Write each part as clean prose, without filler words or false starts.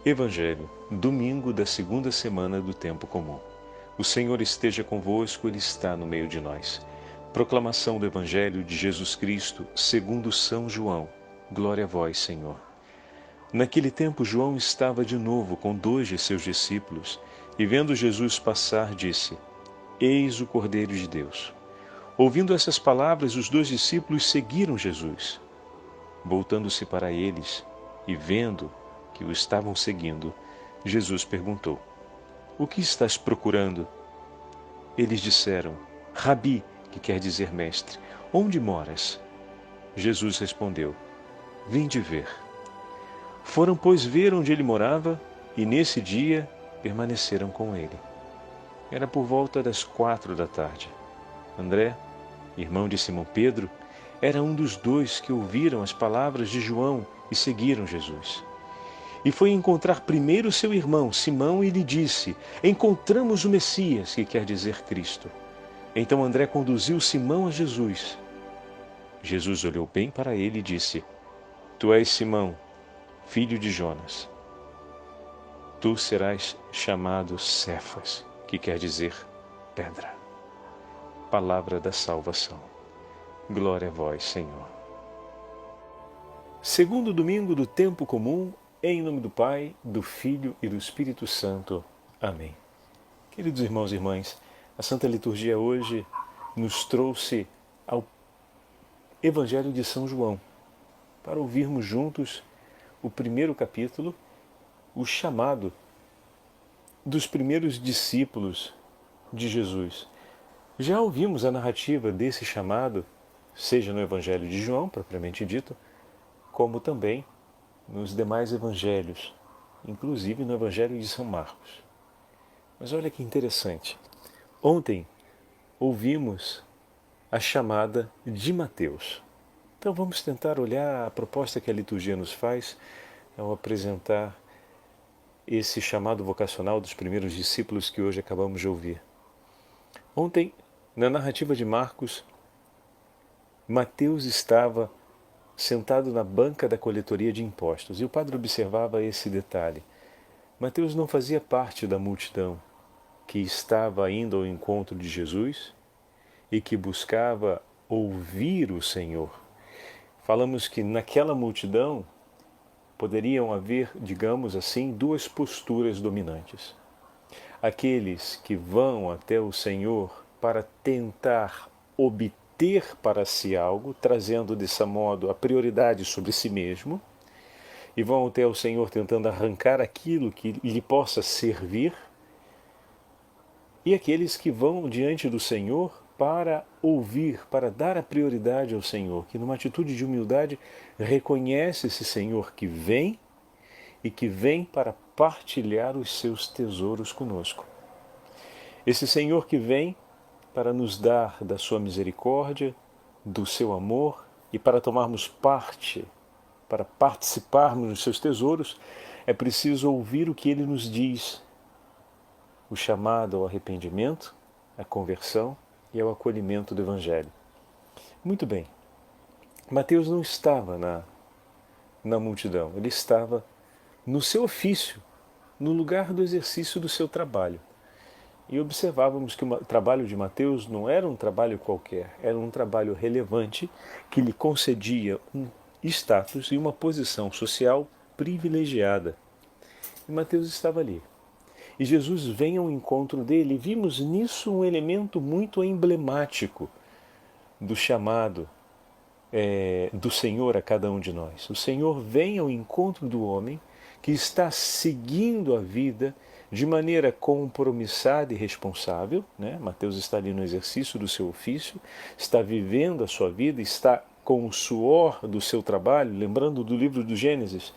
Evangelho, domingo da segunda semana do tempo comum. O Senhor esteja convosco, Ele está no meio de nós. Proclamação do Evangelho de Jesus Cristo, segundo São João. Glória a vós, Senhor. Naquele tempo, João estava de novo com 2 de seus discípulos, e vendo Jesus passar, disse: Eis o Cordeiro de Deus. Ouvindo essas palavras, os 2 discípulos seguiram Jesus. Voltando-se para eles e vendo que o estavam seguindo, Jesus perguntou: O que estás procurando? Eles disseram: Rabi, que quer dizer mestre, onde moras? Jesus respondeu: Vinde ver. Foram, pois, ver onde ele morava, e nesse dia permaneceram com ele. Era por volta das 4 da tarde. André, irmão de Simão Pedro, era um dos 2 que ouviram as palavras de João e seguiram Jesus. E foi encontrar primeiro seu irmão, Simão, e lhe disse: Encontramos o Messias, que quer dizer Cristo. Então André conduziu Simão a Jesus. Jesus olhou bem para ele e disse: Tu és Simão, filho de Jonas. Tu serás chamado Cefas, que quer dizer pedra. Palavra da salvação. Glória a vós, Senhor. Segundo domingo do tempo comum, em nome do Pai, do Filho e do Espírito Santo. Amém. Queridos irmãos e irmãs, a Santa Liturgia hoje nos trouxe ao Evangelho de São João, para ouvirmos juntos o primeiro capítulo, o chamado dos primeiros discípulos de Jesus. Já ouvimos a narrativa desse chamado, seja no Evangelho de João, propriamente dito, como também nos demais evangelhos, inclusive no Evangelho de São Marcos. Mas olha que interessante. Ontem ouvimos a chamada de Mateus. Então vamos tentar olhar a proposta que a liturgia nos faz ao apresentar esse chamado vocacional dos primeiros discípulos que hoje acabamos de ouvir. Ontem, na narrativa de Marcos, Mateus estava sentado na banca da coletoria de impostos. E o padre observava esse detalhe. Mateus não fazia parte da multidão que estava indo ao encontro de Jesus e que buscava ouvir o Senhor. Falamos que naquela multidão poderiam haver, digamos assim, 2 posturas dominantes. Aqueles que vão até o Senhor para tentar obter para si algo, trazendo desse modo a prioridade sobre si mesmo, e vão até o Senhor tentando arrancar aquilo que lhe possa servir, e aqueles que vão diante do Senhor para ouvir, para dar a prioridade ao Senhor, que numa atitude de humildade reconhece esse Senhor que vem e que vem para partilhar os seus tesouros conosco. Esse Senhor que vem para nos dar da sua misericórdia, do seu amor e para tomarmos parte, para participarmos dos seus tesouros, é preciso ouvir o que ele nos diz, o chamado ao arrependimento, à conversão e ao acolhimento do Evangelho. Muito bem, Mateus não estava na multidão, ele estava no seu ofício, no lugar do exercício do seu trabalho. E observávamos que o trabalho de Mateus não era um trabalho qualquer, era um trabalho relevante que lhe concedia um status e uma posição social privilegiada. E Mateus estava ali. E Jesus vem ao encontro dele, e vimos nisso um elemento muito emblemático do chamado do Senhor a cada um de nós. O Senhor vem ao encontro do homem que está seguindo a vida de maneira compromissada e responsável, né? Mateus está ali no exercício do seu ofício, está vivendo a sua vida, está com o suor do seu trabalho, lembrando do livro do Gênesis,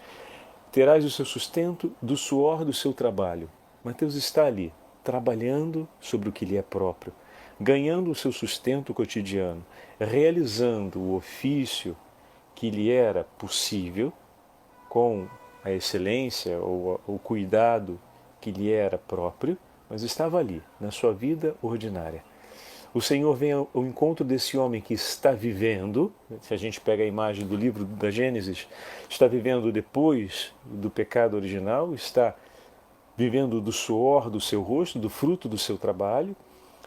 terás o seu sustento do suor do seu trabalho. Mateus está ali, trabalhando sobre o que lhe é próprio, ganhando o seu sustento cotidiano, realizando o ofício que lhe era possível, com a excelência ou o cuidado que lhe era próprio, mas estava ali, na sua vida ordinária. O Senhor vem ao encontro desse homem que está vivendo, se a gente pega a imagem do livro da Gênesis, está vivendo depois do pecado original, está vivendo do suor do seu rosto, do fruto do seu trabalho.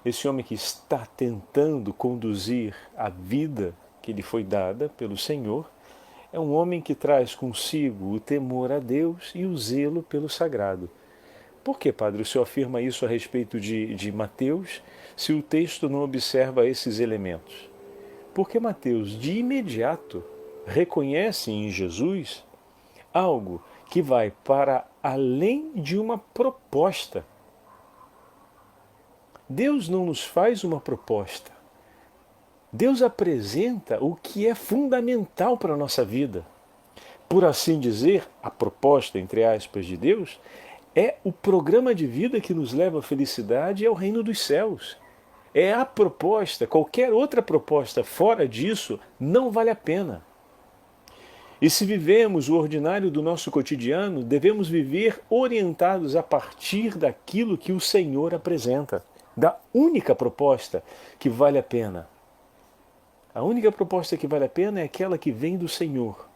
Esse homem que está tentando conduzir a vida que lhe foi dada pelo Senhor, é um homem que traz consigo o temor a Deus e o zelo pelo sagrado. Por que, padre, o senhor afirma isso a respeito de Mateus, se o texto não observa esses elementos? Porque Mateus, de imediato, reconhece em Jesus algo que vai para além de uma proposta. Deus não nos faz uma proposta. Deus apresenta o que é fundamental para a nossa vida. Por assim dizer, a proposta, entre aspas, de Deus é o programa de vida que nos leva à felicidade e ao reino dos céus. É a proposta, qualquer outra proposta fora disso não vale a pena. E se vivemos o ordinário do nosso cotidiano, devemos viver orientados a partir daquilo que o Senhor apresenta, da única proposta que vale a pena. A única proposta que vale a pena é aquela que vem do Senhor.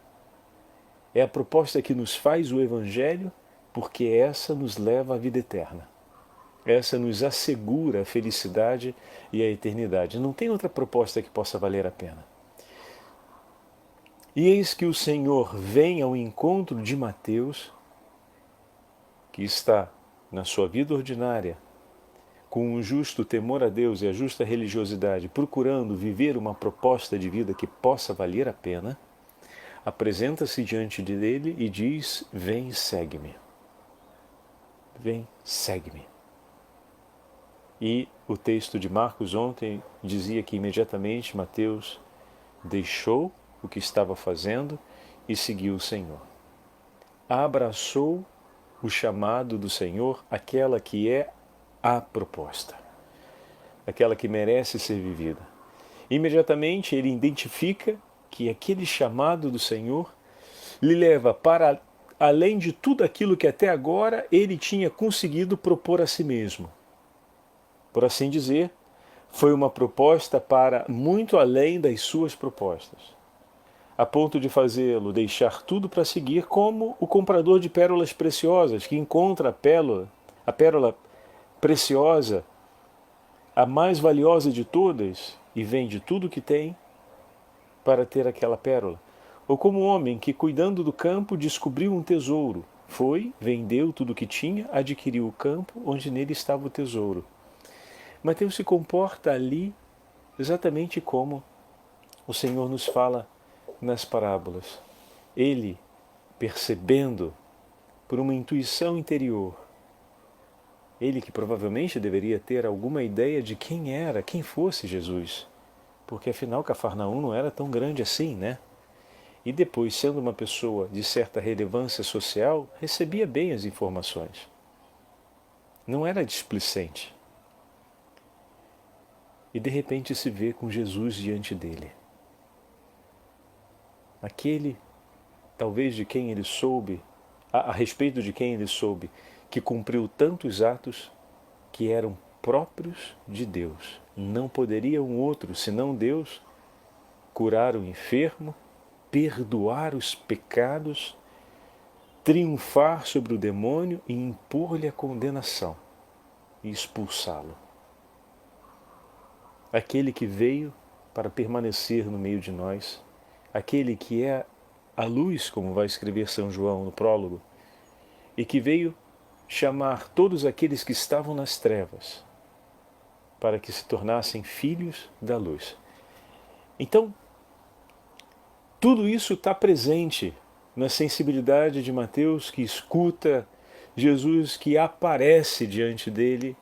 É a proposta que nos faz o Evangelho, porque essa nos leva à vida eterna. Essa nos assegura a felicidade e a eternidade. Não tem outra proposta que possa valer a pena. E eis que o Senhor vem ao encontro de Mateus, que está na sua vida ordinária, com um justo temor a Deus e a justa religiosidade, procurando viver uma proposta de vida que possa valer a pena, apresenta-se diante dele e diz: vem, segue-me. Vem, segue-me. E o texto de Marcos ontem dizia que imediatamente Mateus deixou o que estava fazendo e seguiu o Senhor. Abraçou o chamado do Senhor, aquela que é a proposta, aquela que merece ser vivida. Imediatamente ele identifica que aquele chamado do Senhor lhe leva para além de tudo aquilo que até agora ele tinha conseguido propor a si mesmo. Por assim dizer, foi uma proposta para muito além das suas propostas, a ponto de fazê-lo deixar tudo para seguir, como o comprador de pérolas preciosas, que encontra a pérola preciosa, a mais valiosa de todas, e vende tudo o que tem para ter aquela pérola. Ou como um homem que, cuidando do campo, descobriu um tesouro. Foi, vendeu tudo o que tinha, adquiriu o campo onde nele estava o tesouro. Mateus se comporta ali exatamente como o Senhor nos fala nas parábolas. Ele, percebendo por uma intuição interior, ele que provavelmente deveria ter alguma ideia de quem fosse Jesus, porque afinal Cafarnaum não era tão grande assim, né? E depois, sendo uma pessoa de certa relevância social, recebia bem as informações. Não era displicente. E de repente se vê com Jesus diante dele. Aquele, talvez de quem ele soube, a respeito de quem ele soube, que cumpriu tantos atos que eram próprios de Deus. Não poderia um outro, senão Deus, curar o enfermo, perdoar os pecados, triunfar sobre o demônio e impor-lhe a condenação e expulsá-lo. Aquele que veio para permanecer no meio de nós, aquele que é a luz, como vai escrever São João no prólogo, e que veio chamar todos aqueles que estavam nas trevas para que se tornassem filhos da luz. Então, tudo isso está presente na sensibilidade de Mateus, que escuta Jesus, que aparece diante dele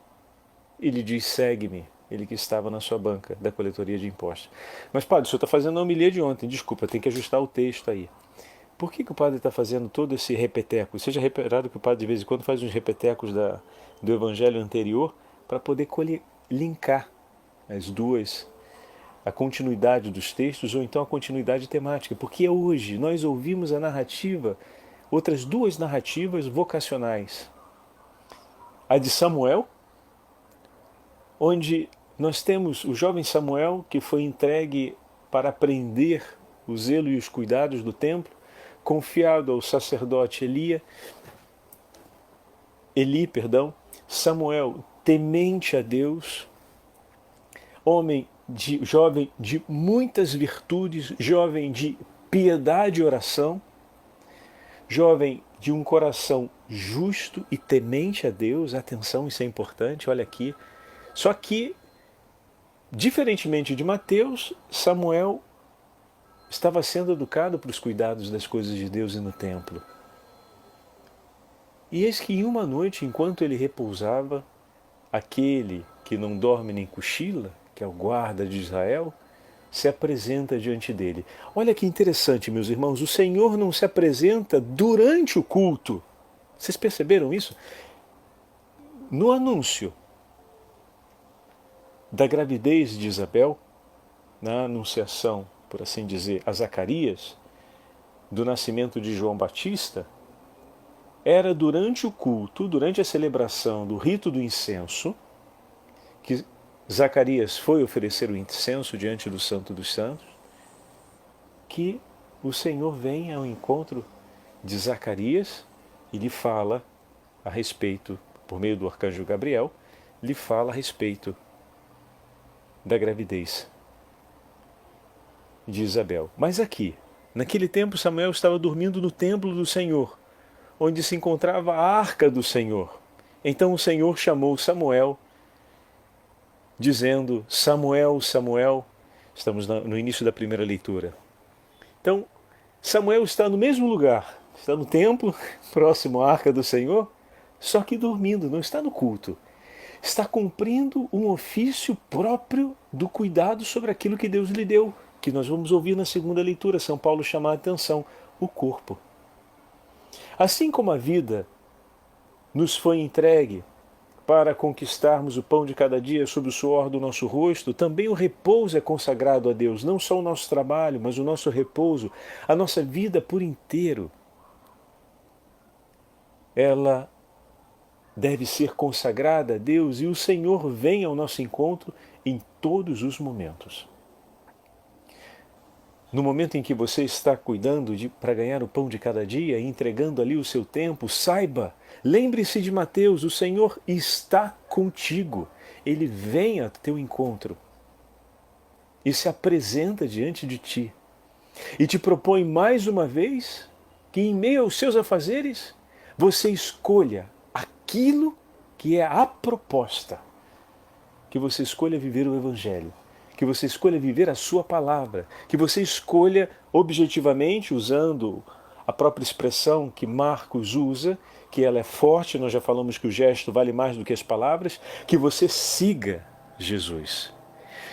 e lhe diz: segue-me, ele que estava na sua banca da coletoria de impostos. Mas, padre, o senhor está fazendo a homilia de ontem, desculpa, tem que ajustar o texto aí. Por que o padre está fazendo todo esse repeteco? Vocês já repararam que o padre de vez em quando faz uns repetecos do evangelho anterior para poder linkar as duas, a continuidade dos textos ou então a continuidade temática? Porque hoje nós ouvimos a narrativa, outras duas narrativas vocacionais. A de Samuel, onde nós temos o jovem Samuel, que foi entregue para aprender o zelo e os cuidados do templo, confiado ao sacerdote Eli, Samuel, temente a Deus, jovem de muitas virtudes, jovem de piedade e oração, jovem de um coração justo e temente a Deus. Atenção, isso é importante, olha aqui. Só que, diferentemente de Mateus, Samuel estava sendo educado para os cuidados das coisas de Deus e no templo. E eis que em uma noite, enquanto ele repousava, aquele que não dorme nem cochila, que é o guarda de Israel, se apresenta diante dele. Olha que interessante, meus irmãos, o Senhor não se apresenta durante o culto. Vocês perceberam isso? No anúncio da gravidez de Isabel, na anunciação, por assim dizer, a Zacarias, do nascimento de João Batista, era durante o culto, durante a celebração do rito do incenso, que Zacarias foi oferecer o incenso diante do Santo dos Santos, que o Senhor vem ao encontro de Zacarias e lhe fala a respeito, por meio do arcanjo Gabriel, lhe fala a respeito da gravidez de Isabel. Mas aqui, naquele tempo, Samuel estava dormindo no templo do Senhor, onde se encontrava a arca do Senhor. Então o Senhor chamou Samuel, dizendo: Samuel, Samuel. Estamos no início da primeira leitura. Então, Samuel está no mesmo lugar, está no templo, próximo à arca do Senhor, só que dormindo, não está no culto. Está cumprindo um ofício próprio do cuidado sobre aquilo que Deus lhe deu, que nós vamos ouvir na segunda leitura, São Paulo chama a atenção, o corpo. Assim como a vida nos foi entregue para conquistarmos o pão de cada dia sob o suor do nosso rosto, também o repouso é consagrado a Deus, não só o nosso trabalho, mas o nosso repouso, a nossa vida por inteiro. Ela deve ser consagrada a Deus e o Senhor vem ao nosso encontro em todos os momentos. No momento em que você está cuidando para ganhar o pão de cada dia, entregando ali o seu tempo, saiba, lembre-se de Mateus, o Senhor está contigo. Ele vem a teu encontro e se apresenta diante de ti. E te propõe mais uma vez que em meio aos seus afazeres, você escolha aquilo que é a proposta. Que você escolha viver o Evangelho. Que você escolha viver a sua palavra, que você escolha objetivamente, usando a própria expressão que Marcos usa, que ela é forte, nós já falamos que o gesto vale mais do que as palavras, que você siga Jesus,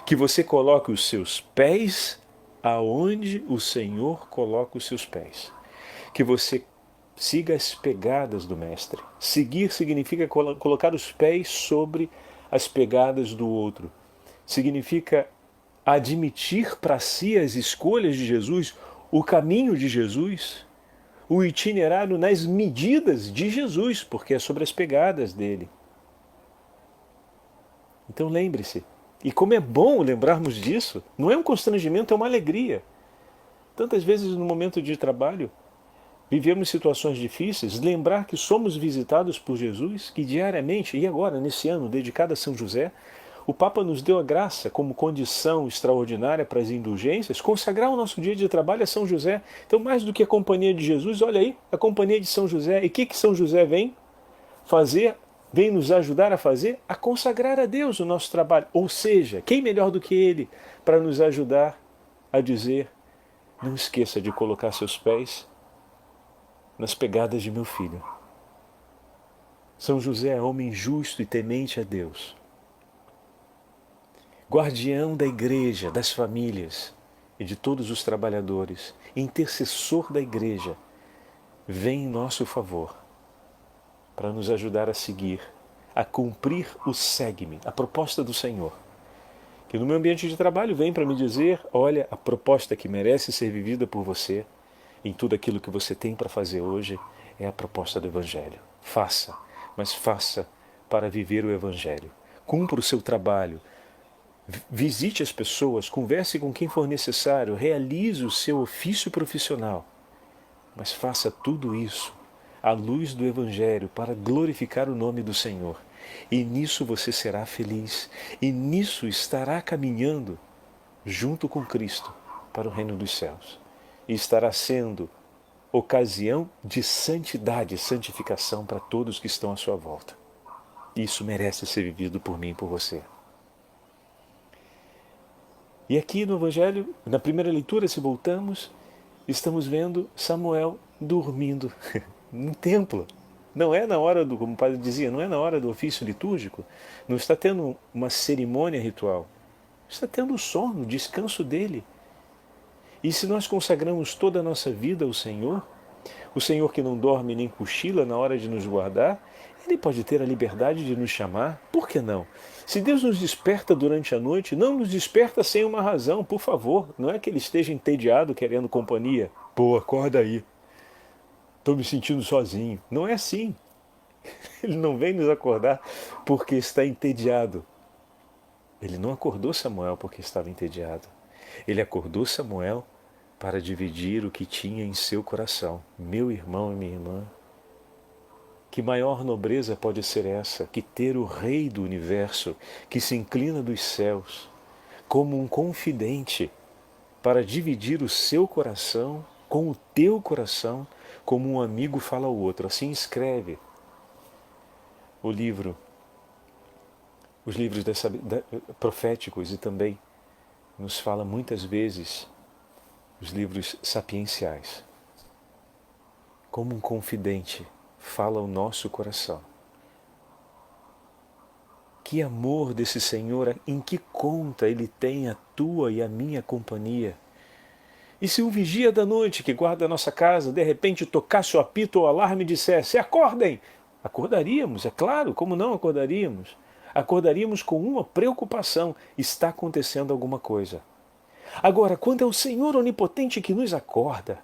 que você coloque os seus pés aonde o Senhor coloca os seus pés, que você siga as pegadas do Mestre. Seguir significa colocar os pés sobre as pegadas do outro, significa admitir para si as escolhas de Jesus, o caminho de Jesus, o itinerário nas medidas de Jesus, porque é sobre as pegadas dele. Então lembre-se, e como é bom lembrarmos disso, não é um constrangimento, é uma alegria. Tantas vezes no momento de trabalho, vivemos situações difíceis, lembrar que somos visitados por Jesus, que diariamente, e agora nesse ano dedicado a São José, o Papa nos deu a graça, como condição extraordinária para as indulgências, consagrar o nosso dia de trabalho a São José. Então, mais do que a companhia de Jesus, olha aí, a companhia de São José. E o que São José vem fazer? Vem nos ajudar a fazer? A consagrar a Deus o nosso trabalho. Ou seja, quem melhor do que Ele para nos ajudar a dizer: não esqueça de colocar seus pés nas pegadas de meu filho. São José é homem justo e temente a Deus, guardião da igreja, das famílias e de todos os trabalhadores, intercessor da igreja, vem em nosso favor para nos ajudar a seguir, a cumprir o segue-me, a proposta do Senhor, que no meu ambiente de trabalho vem para me dizer: olha, a proposta que merece ser vivida por você, em tudo aquilo que você tem para fazer hoje, é a proposta do Evangelho. Faça, mas faça para viver o Evangelho. Cumpra o seu trabalho, Visite as pessoas, converse com quem for necessário, realize o seu ofício profissional, mas faça tudo isso à luz do Evangelho para glorificar o nome do Senhor. E nisso você será feliz, e nisso estará caminhando junto com Cristo para o reino dos céus. E estará sendo ocasião de santidade e santificação para todos que estão à sua volta. Isso merece ser vivido por mim e por você. E aqui no Evangelho, na primeira leitura, se voltamos, estamos vendo Samuel dormindo no templo. Não é na hora do, como o padre dizia, não é na hora do ofício litúrgico, não está tendo uma cerimônia ritual, está tendo o sono, o descanso dele. E se nós consagramos toda a nossa vida ao Senhor, o Senhor que não dorme nem cochila na hora de nos guardar, Ele pode ter a liberdade de nos chamar, por que não? Se Deus nos desperta durante a noite, não nos desperta sem uma razão, por favor. Não é que Ele esteja entediado querendo companhia. Pô, acorda aí. Estou me sentindo sozinho. Não é assim. Ele não vem nos acordar porque está entediado. Ele não acordou Samuel porque estava entediado. Ele acordou Samuel para dividir o que tinha em seu coração. Meu irmão e minha irmã, que maior nobreza pode ser essa, que ter o Rei do Universo, que se inclina dos céus, como um confidente, para dividir o seu coração com o teu coração, como um amigo fala ao outro. Assim escreve o livro, os livros proféticos, e também nos fala muitas vezes os livros sapienciais. Como um confidente fala o nosso coração. Que amor desse Senhor, em que conta Ele tem a tua e a minha companhia. E se um vigia da noite que guarda a nossa casa, de repente tocasse o apito ou alarme e dissesse: acordem! Acordaríamos, é claro, como não acordaríamos? Acordaríamos com uma preocupação: está acontecendo alguma coisa. Agora, quando é o Senhor onipotente que nos acorda,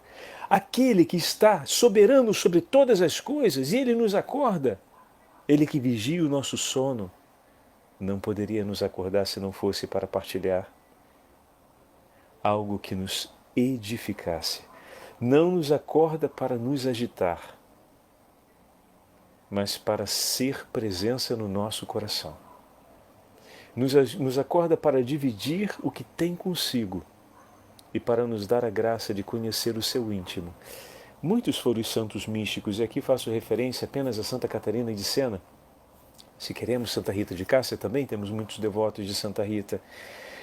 aquele que está soberano sobre todas as coisas, e Ele nos acorda, Ele que vigia o nosso sono, não poderia nos acordar se não fosse para partilhar algo que nos edificasse. Não nos acorda para nos agitar, mas para ser presença no nosso coração. Nos acorda para dividir o que tem consigo e para nos dar a graça de conhecer o seu íntimo. Muitos foram os santos místicos, e aqui faço referência apenas a Santa Catarina de Sena. Se queremos Santa Rita de Cássia, também temos muitos devotos de Santa Rita,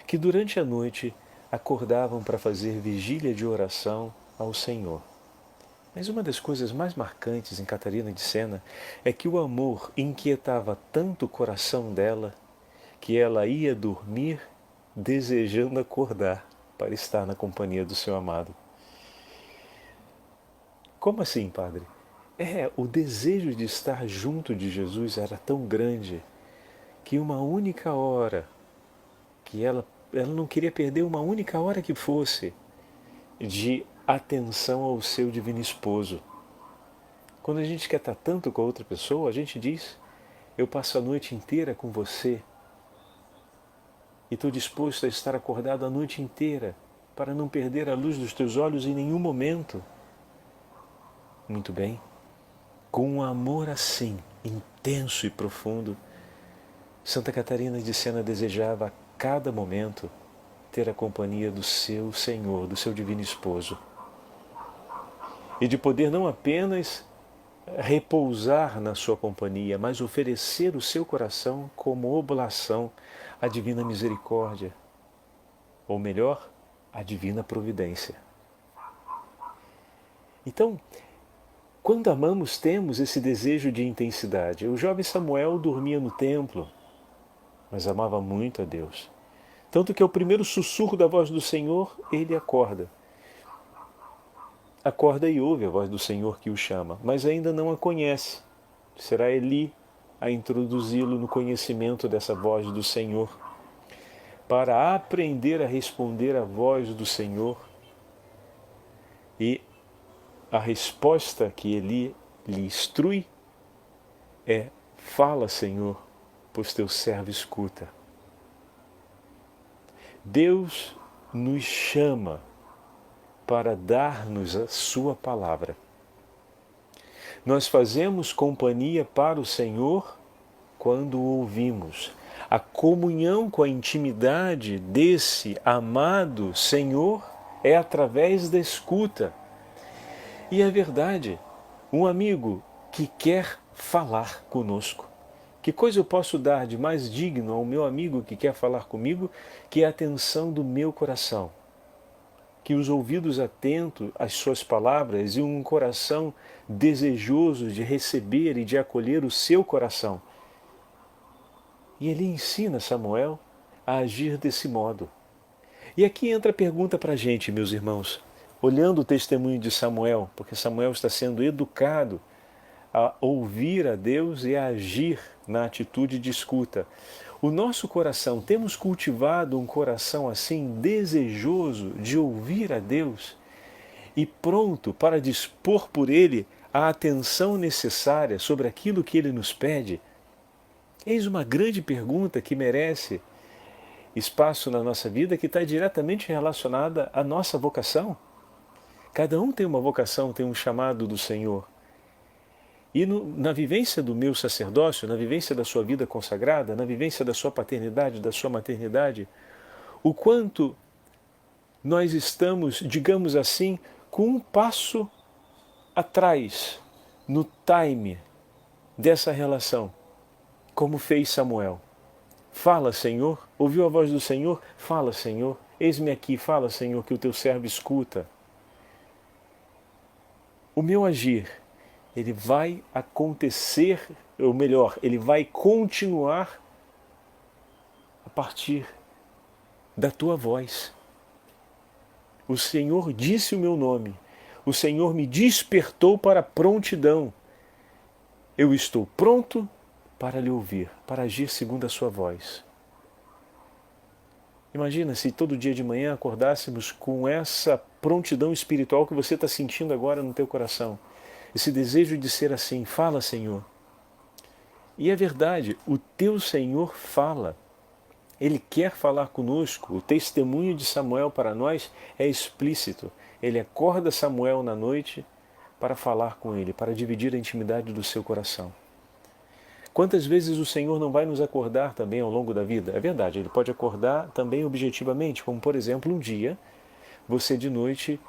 que durante a noite acordavam para fazer vigília de oração ao Senhor. Mas uma das coisas mais marcantes em Catarina de Sena é que o amor inquietava tanto o coração dela que ela ia dormir desejando acordar para estar na companhia do seu amado. Como assim, padre? O desejo de estar junto de Jesus era tão grande que uma única hora, que ela não queria perder uma única hora que fosse de atenção ao seu divino esposo. Quando a gente quer estar tanto com a outra pessoa, a gente diz: eu passo a noite inteira com você e estou disposto a estar acordado a noite inteira para não perder a luz dos teus olhos em nenhum momento. Muito bem. Com um amor assim, intenso e profundo, Santa Catarina de Sena desejava a cada momento ter a companhia do seu Senhor, do seu divino esposo. E de poder não apenas repousar na sua companhia, mas oferecer o seu coração como oblação à divina misericórdia, ou melhor, à divina providência. Então, quando amamos, temos esse desejo de intensidade. O jovem Samuel dormia no templo, mas amava muito a Deus. Tanto que ao primeiro sussurro da voz do Senhor, ele acorda. Acorda e ouve a voz do Senhor que o chama, mas ainda não a conhece. Será Eli a introduzi-lo no conhecimento dessa voz do Senhor, para aprender a responder à voz do Senhor. E a resposta que Eli lhe instrui é: fala, Senhor, pois teu servo escuta. Deus nos chama para dar-nos a sua palavra. Nós fazemos companhia para o Senhor quando o ouvimos. A comunhão com a intimidade desse amado Senhor é através da escuta. E é verdade, um amigo que quer falar conosco. Que coisa eu posso dar de mais digno ao meu amigo que quer falar comigo que a atenção do meu coração? Que os ouvidos atentos às suas palavras e um coração desejoso de receber e de acolher o seu coração. E ele ensina Samuel a agir desse modo. E aqui entra a pergunta para a gente, meus irmãos, olhando o testemunho de Samuel, porque Samuel está sendo educado a ouvir a Deus e a agir na atitude de escuta. O nosso coração, temos cultivado um coração assim desejoso de ouvir a Deus e pronto para dispor por Ele a atenção necessária sobre aquilo que Ele nos pede? Eis uma grande pergunta que merece espaço na nossa vida, que está diretamente relacionada à nossa vocação. Cada um tem uma vocação, tem um chamado do Senhor. E na vivência do meu sacerdócio, na vivência da sua vida consagrada, na vivência da sua paternidade, da sua maternidade, o quanto nós estamos, digamos assim, com um passo atrás no time dessa relação, como fez Samuel. Fala, Senhor, ouviu a voz do Senhor? Fala, Senhor, eis-me aqui, fala, Senhor, que o teu servo escuta. O meu agir, ele vai acontecer, ou melhor, ele vai continuar a partir da tua voz. O Senhor disse o meu nome, o Senhor me despertou para a prontidão. Eu estou pronto para lhe ouvir, para agir segundo a sua voz. Imagina se todo dia de manhã acordássemos com essa prontidão espiritual que você está sentindo agora no teu coração. Esse desejo de ser assim, fala, Senhor. E é verdade, o teu Senhor fala. Ele quer falar conosco. O testemunho de Samuel para nós é explícito. Ele acorda Samuel na noite para falar com ele, para dividir a intimidade do seu coração. Quantas vezes o Senhor não vai nos acordar também ao longo da vida? É verdade, Ele pode acordar também objetivamente, como por exemplo, um dia, você de noite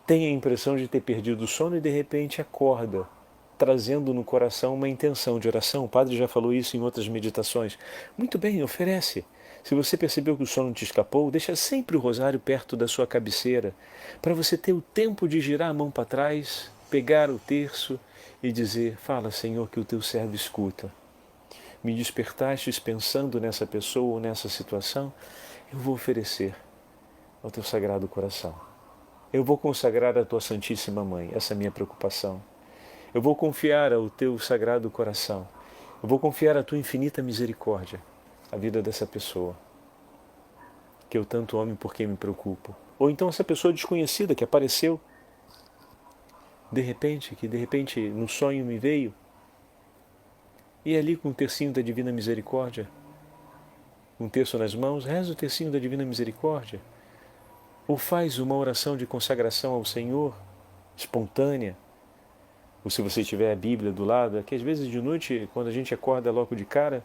tem a impressão de ter perdido o sono e de repente acorda, trazendo no coração uma intenção de oração. O padre já falou isso em outras meditações. Muito bem, oferece. Se você percebeu que o sono te escapou, deixa sempre o rosário perto da sua cabeceira, para você ter o tempo de girar a mão para trás, pegar o terço e dizer, fala, Senhor, que o teu servo escuta. Me despertastes pensando nessa pessoa ou nessa situação, eu vou oferecer ao teu sagrado coração. Eu vou consagrar à tua Santíssima Mãe essa minha preocupação. Eu vou confiar ao teu sagrado coração. Eu vou confiar à tua infinita misericórdia a vida dessa pessoa que eu tanto amo e por quem me preocupo. Ou então essa pessoa desconhecida que apareceu que de repente no sonho me veio, e ali com o tercinho da Divina Misericórdia, um terço nas mãos, reza o tercinho da Divina Misericórdia, ou faz uma oração de consagração ao Senhor, espontânea, ou se você tiver a Bíblia do lado, é que às vezes de noite, quando a gente acorda logo de cara,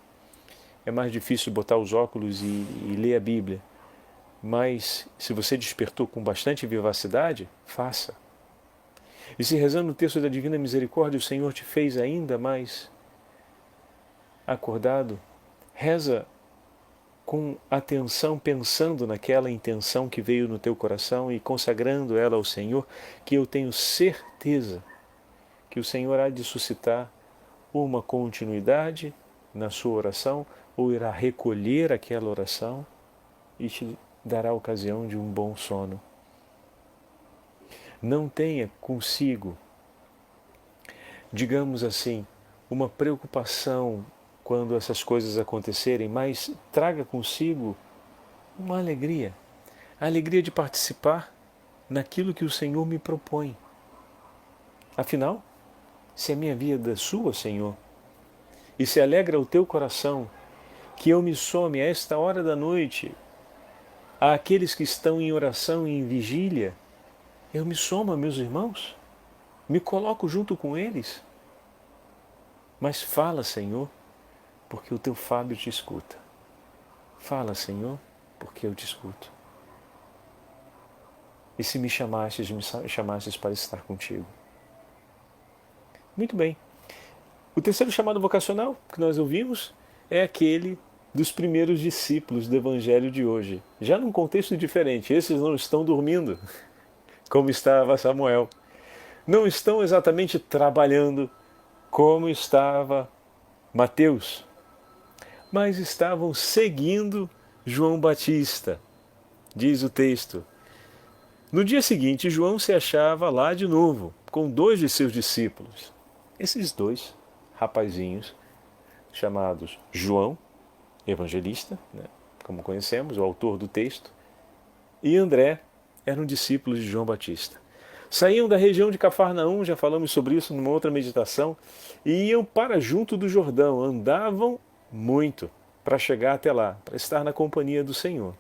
é mais difícil botar os óculos e ler a Bíblia, mas se você despertou com bastante vivacidade, faça. E se rezando o texto da Divina Misericórdia, o Senhor te fez ainda mais acordado, reza com atenção, pensando naquela intenção que veio no teu coração e consagrando ela ao Senhor, que eu tenho certeza que o Senhor há de suscitar uma continuidade na sua oração, ou irá recolher aquela oração e te dará a ocasião de um bom sono. Não tenha consigo, digamos assim, uma preocupação quando essas coisas acontecerem, mas traga consigo uma alegria. A alegria de participar naquilo que o Senhor me propõe. Afinal, se a minha vida é sua, Senhor, e se alegra o teu coração, que eu me some a esta hora da noite àqueles que estão em oração e em vigília, eu me somo a meus irmãos, me coloco junto com eles. Mas fala, Senhor, porque o teu Fábio te escuta. Fala, Senhor, porque eu te escuto. E se me chamastes para estar contigo. Muito bem. O terceiro chamado vocacional que nós ouvimos é aquele dos primeiros discípulos do Evangelho de hoje. Já num contexto diferente. Esses não estão dormindo, como estava Samuel. Não estão exatamente trabalhando, como estava Mateus. Mas estavam seguindo João Batista. Diz o texto. No dia seguinte, João se achava lá de novo, com 2 de seus discípulos. Esses 2 rapazinhos, chamados João, evangelista, né, como conhecemos, o autor do texto, e André, eram discípulos de João Batista. Saíam da região de Cafarnaum, já falamos sobre isso numa outra meditação, e iam para junto do Jordão, andavam muito para chegar até lá, para estar na companhia do Senhor.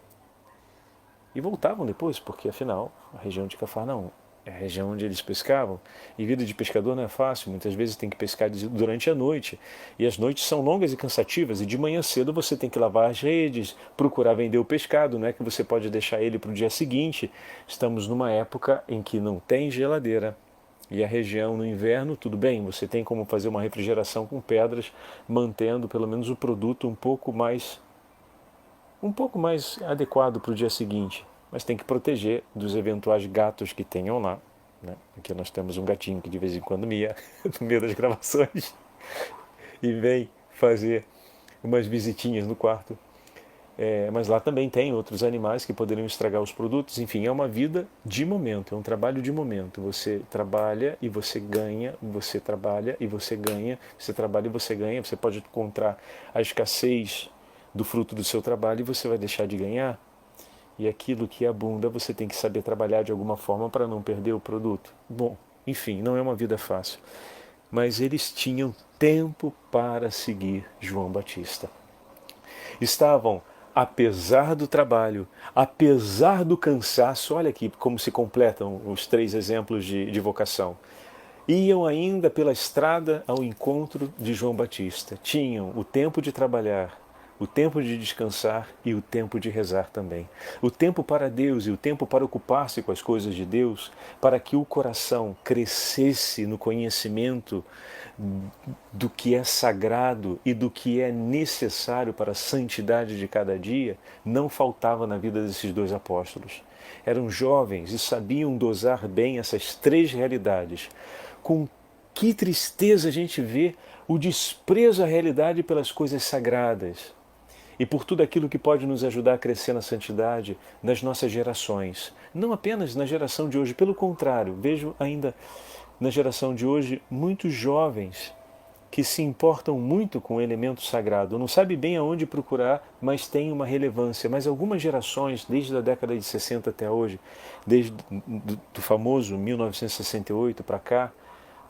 E voltavam depois, porque afinal, a região de Cafarnaum é a região onde eles pescavam. E vida de pescador não é fácil, muitas vezes tem que pescar durante a noite. E as noites são longas e cansativas, e de manhã cedo você tem que lavar as redes, procurar vender o pescado, não é que você pode deixar ele para o dia seguinte. Estamos numa época em que não tem geladeira. E a região no inverno, tudo bem, você tem como fazer uma refrigeração com pedras, mantendo pelo menos o produto um pouco mais adequado para o dia seguinte, mas tem que proteger dos eventuais gatos que tenham lá. Né? Aqui nós temos um gatinho que de vez em quando mia no meio das gravações e vem fazer umas visitinhas no quarto. Mas lá também tem outros animais que poderiam estragar os produtos. Enfim, é uma vida de momento, é um trabalho de momento. Você trabalha e você ganha, você trabalha e você ganha, você trabalha e você ganha. Você pode encontrar a escassez do fruto do seu trabalho e você vai deixar de ganhar. E aquilo que abunda, você tem que saber trabalhar de alguma forma para não perder o produto. Bom, enfim, não é uma vida fácil. Mas eles tinham tempo para seguir João Batista. Estavam, apesar do trabalho, apesar do cansaço, olha aqui como se completam os 3 exemplos de vocação. Iam ainda pela estrada ao encontro de João Batista. Tinham o tempo de trabalhar, o tempo de descansar e o tempo de rezar também. O tempo para Deus e o tempo para ocupar-se com as coisas de Deus, para que o coração crescesse no conhecimento do que é sagrado e do que é necessário para a santidade de cada dia, não faltava na vida desses 2 apóstolos. Eram jovens e sabiam dosar bem essas 3 realidades. Com que tristeza a gente vê o desprezo à realidade pelas coisas sagradas e por tudo aquilo que pode nos ajudar a crescer na santidade nas nossas gerações. Não apenas na geração de hoje, pelo contrário, vejo ainda na geração de hoje muitos jovens que se importam muito com o elemento sagrado, não sabe bem aonde procurar, mas tem uma relevância. Mas algumas gerações, desde a década de 60 até hoje, desde do famoso 1968 para cá,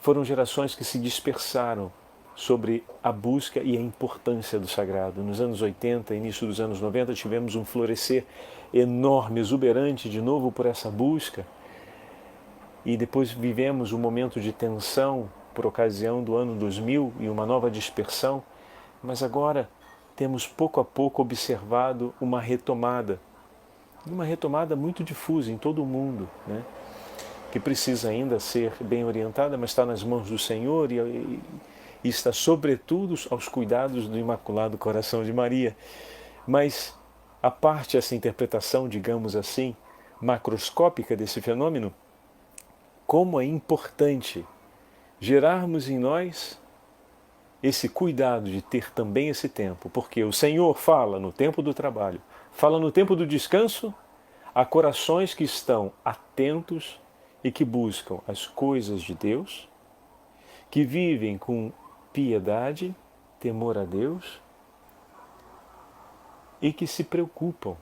foram gerações que se dispersaram sobre a busca e a importância do sagrado. Nos anos 80, início dos anos 90, tivemos um florescer enorme, exuberante de novo por essa busca. E depois vivemos um momento de tensão por ocasião do ano 2000 e uma nova dispersão. Mas agora temos pouco a pouco observado uma retomada muito difusa em todo o mundo, né? Que precisa ainda ser bem orientada, mas está nas mãos do Senhor e está sobretudo aos cuidados do Imaculado Coração de Maria. Mas a parte essa interpretação, digamos assim, macroscópica desse fenômeno, como é importante gerarmos em nós esse cuidado de ter também esse tempo, porque o Senhor fala no tempo do trabalho, fala no tempo do descanso, a corações que estão atentos e que buscam as coisas de Deus, que vivem com piedade, temor a Deus e que se preocupam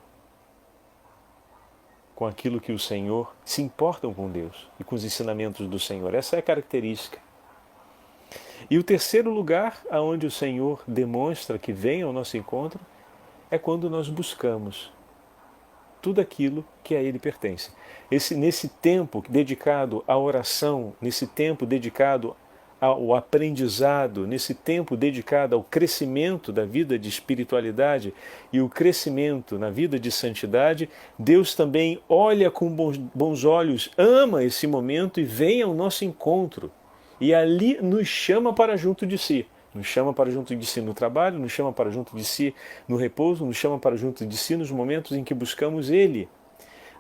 com aquilo que o Senhor, se importam com Deus e com os ensinamentos do Senhor. Essa é a característica. E o terceiro lugar aonde o Senhor demonstra que vem ao nosso encontro é quando nós buscamos tudo aquilo que a Ele pertence. Nesse tempo dedicado à oração, nesse tempo dedicado ao aprendizado, nesse tempo dedicado ao crescimento da vida de espiritualidade e o crescimento na vida de santidade, Deus também olha com bons olhos, ama esse momento e vem ao nosso encontro. E ali nos chama para junto de si. Nos chama para junto de si no trabalho, nos chama para junto de si no repouso, nos chama para junto de si nos momentos em que buscamos Ele,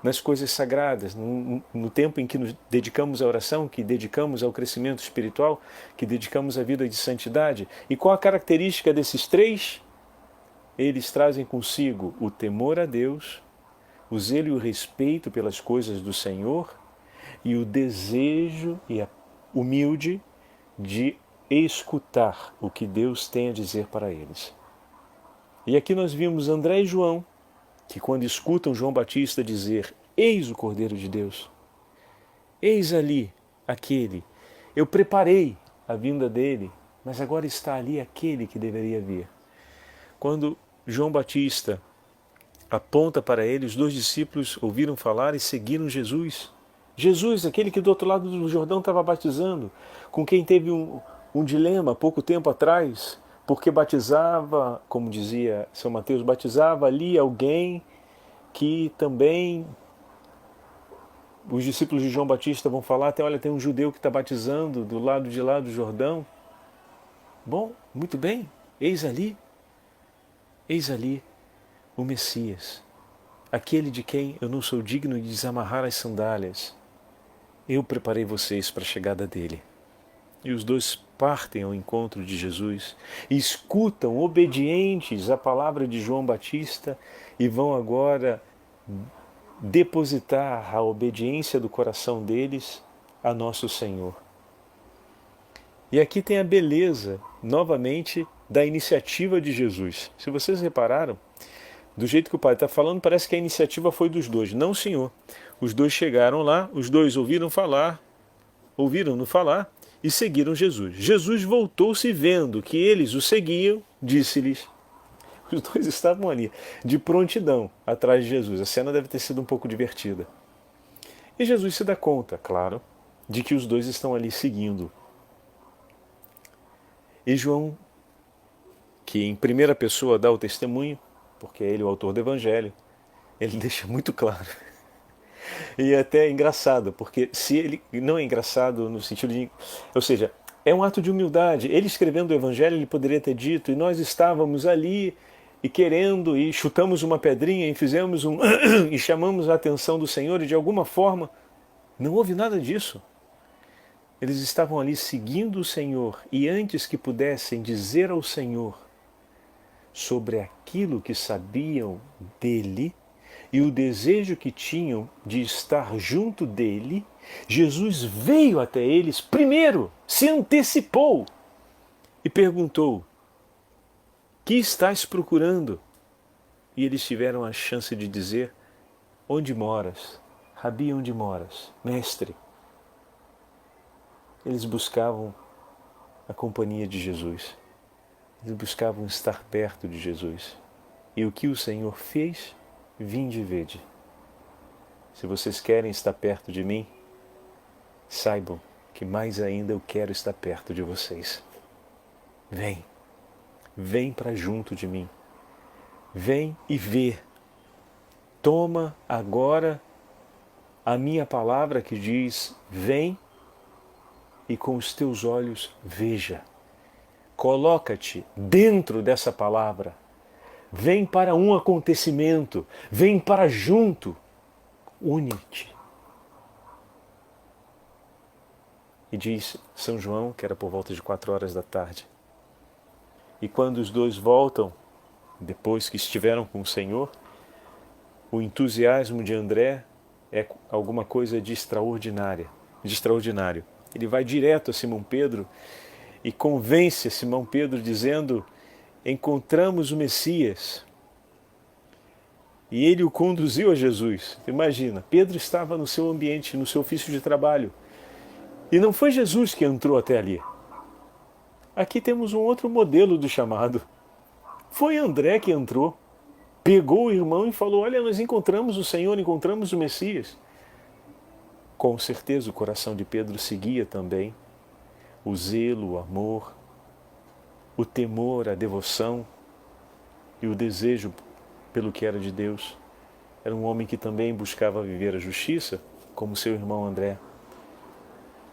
nas coisas sagradas, no tempo em que nos dedicamos à oração, que dedicamos ao crescimento espiritual, que dedicamos à vida de santidade. E qual a característica desses três? Eles trazem consigo o temor a Deus, o zelo e o respeito pelas coisas do Senhor e o desejo e a humilde de escutar o que Deus tem a dizer para eles. E aqui nós vimos André e João, que quando escutam João Batista dizer: eis o Cordeiro de Deus, eis ali aquele, eu preparei a vinda dele, mas agora está ali aquele que deveria vir. Quando João Batista aponta para ele, os dois discípulos ouviram falar e seguiram Jesus. Jesus, aquele que do outro lado do Jordão estava batizando, com quem teve um dilema pouco tempo atrás, porque batizava, como dizia São Mateus, batizava ali alguém que também os discípulos de João Batista vão falar, até olha, tem um judeu que está batizando do lado de lá do Jordão. Bom, muito bem, eis ali o Messias, aquele de quem eu não sou digno de desamarrar as sandálias. Eu preparei vocês para a chegada dele. E os dois partem ao encontro de Jesus, escutam obedientes a palavra de João Batista e vão agora depositar a obediência do coração deles a nosso Senhor. E aqui tem a beleza, novamente, da iniciativa de Jesus. Se vocês repararam, do jeito que o Pai está falando, parece que a iniciativa foi dos dois. Não, Senhor. Os dois chegaram lá, os dois ouviram-no falar e seguiram Jesus. Jesus voltou-se vendo que eles o seguiam, disse-lhes. Os dois estavam ali, de prontidão, atrás de Jesus. A cena deve ter sido um pouco divertida. E Jesus se dá conta, claro, de que os dois estão ali seguindo. E João, que em primeira pessoa dá o testemunho, porque é ele o autor do Evangelho, ele deixa muito claro. E é até engraçado, porque se ele não é engraçado no sentido de... Ou seja, é um ato de humildade. Ele escrevendo o Evangelho, ele poderia ter dito, e nós estávamos ali e querendo, e chutamos uma pedrinha e fizemos e chamamos a atenção do Senhor, e de alguma forma não houve nada disso. Eles estavam ali seguindo o Senhor, e antes que pudessem dizer ao Senhor sobre aquilo que sabiam dele, e o desejo que tinham de estar junto dele, Jesus veio até eles primeiro, se antecipou e perguntou: que estás procurando? E eles tiveram a chance de dizer: onde moras? Rabi, onde moras? Mestre. Eles buscavam a companhia de Jesus. Eles buscavam estar perto de Jesus. E o que o Senhor fez? Vinde e vede. Se vocês querem estar perto de mim, saibam que mais ainda eu quero estar perto de vocês. Vem. Vem para junto de mim. Vem e vê. Toma agora a minha palavra que diz: vem e com os teus olhos veja. Coloca-te dentro dessa palavra. Vem para um acontecimento. Vem para junto. Une-te. E diz São João, que era por volta de 4 horas da tarde. E quando os dois voltam, depois que estiveram com o Senhor, o entusiasmo de André é alguma coisa de extraordinário. Ele vai direto a Simão Pedro e convence a Simão Pedro dizendo: encontramos o Messias. E ele o conduziu a Jesus. Imagina, Pedro estava no seu ambiente, no seu ofício de trabalho. E não foi Jesus que entrou até ali. Aqui temos um outro modelo do chamado. Foi André que entrou. pegou o irmão e falou: olha, nós encontramos o Senhor, encontramos o Messias. Com certeza o coração de Pedro seguia também o zelo, o amor, o temor, a devoção e o desejo pelo que era de Deus. Era um homem que também buscava viver a justiça, como seu irmão André.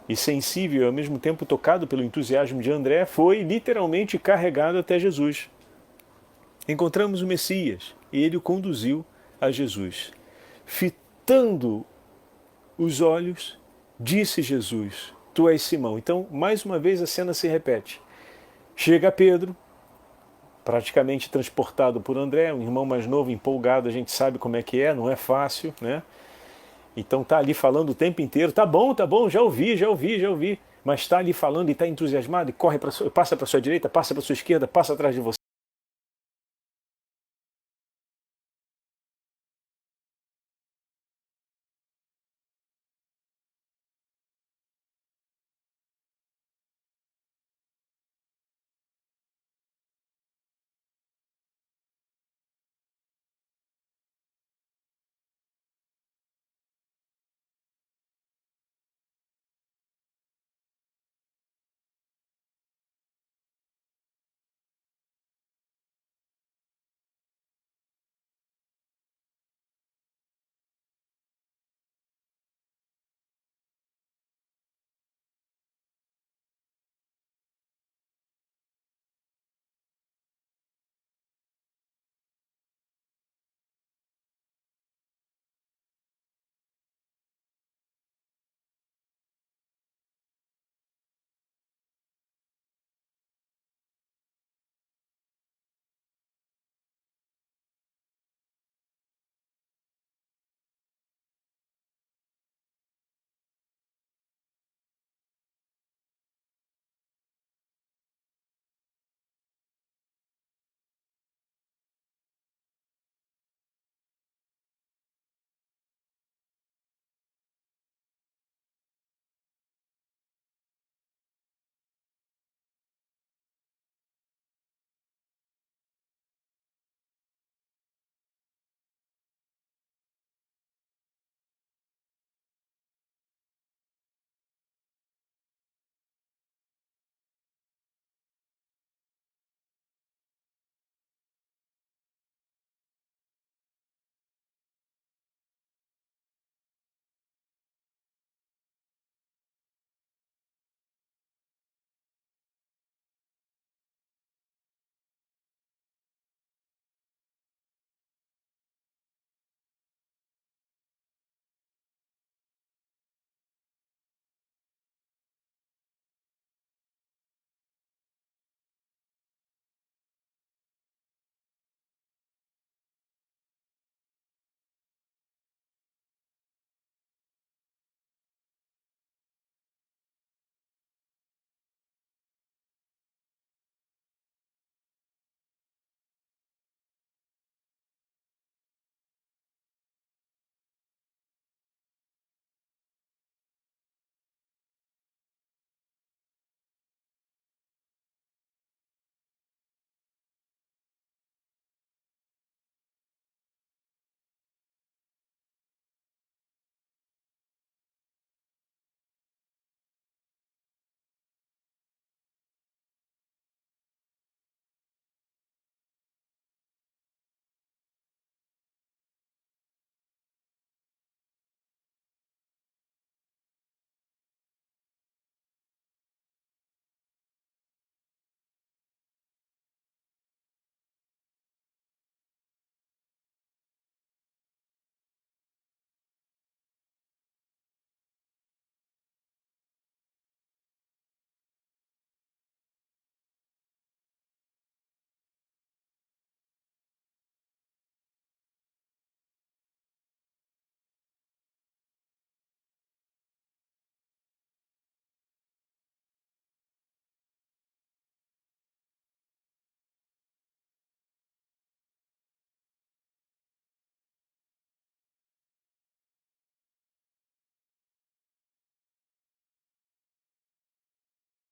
E sensível e ao mesmo tempo tocado pelo entusiasmo de André, foi literalmente carregado até Jesus. Encontramos o Messias e ele o conduziu a Jesus. Fitando os olhos, disse Jesus: tu és Simão. Então, mais uma vez a cena se repete. Chega Pedro, praticamente transportado por André, um irmão mais novo, empolgado, a gente sabe como é que é, não é fácil, né? Então tá ali falando o tempo inteiro: tá bom, já ouvi. Mas está ali falando e está entusiasmado e corre passa para sua direita, passa para sua esquerda, passa atrás de você.